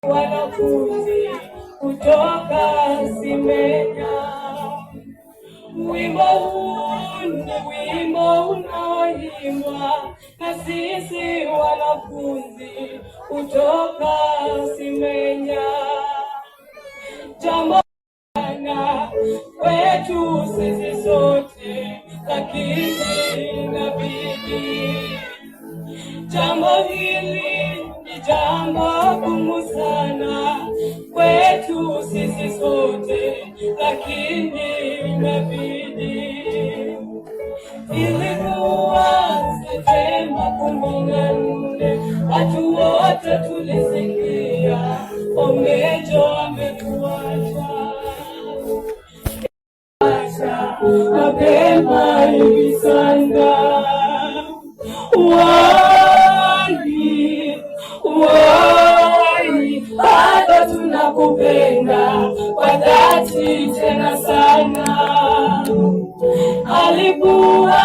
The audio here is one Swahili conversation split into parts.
Wanafunzi kutoka Simenya, wimbo huu ni wimbo unaoimbwa na sisi wanafunzi kutoka Simenya. Jambo sana kwetu sisi sote, lakini inabidi jambo hili ni jambo gumu sana kwetu sisi sote, lakini inabidi. Ilikuwa Septemba 14, watu wote tulisikia Omejo ametuacha. Mapema hivi sana, bado tunakupenda kwa dhati tena sana. Alikuwa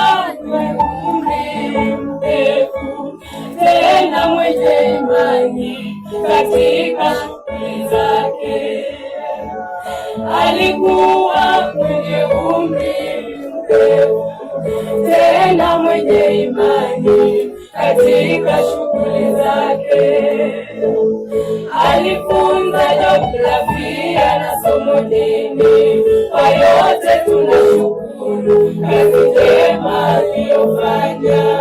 umri mrefu tena mwenye imani katika shughuli zake. Alikuwa mwenye umri mrefu tena mwenye imani katika shughuli zake. Alifunza jiografia na somo dini, kwa yote tunashukuru kazi njema aliyofanya.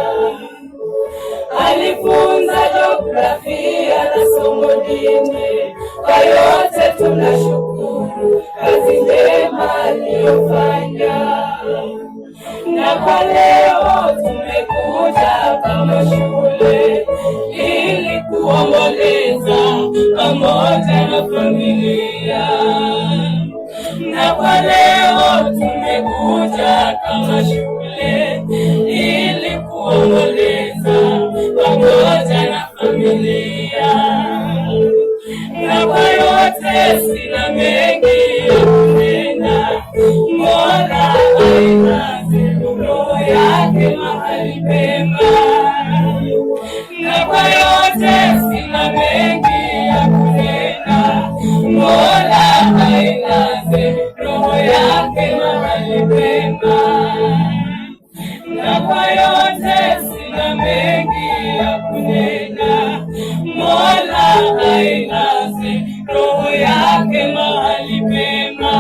Alifunza jiografia na somo dini, kwa yote tunashukuru kazi njema aliyofanya. Na kwa leo tumekuja kama shule ili kuomboleza pamoja na familia. Na kwa leo tumekuja kama shule ili kuomboleza pamoja na familia. Na kwa yote sina mengi ya kunena, Mola ailaze roho yake mahali pema. Na kwa yote sina mengi ya kunena, Mola ailaze roho yake mahali pema. Na kwa yote sina mengi ya kunena, Mola ailaze roho yake mahali pema.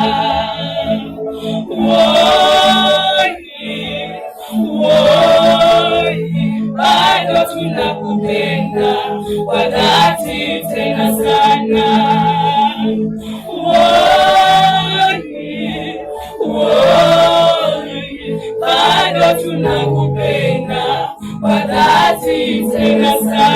Bado tunakupenda kwa dhati tena sana. Bado tunakupenda kwa dhati tena sana.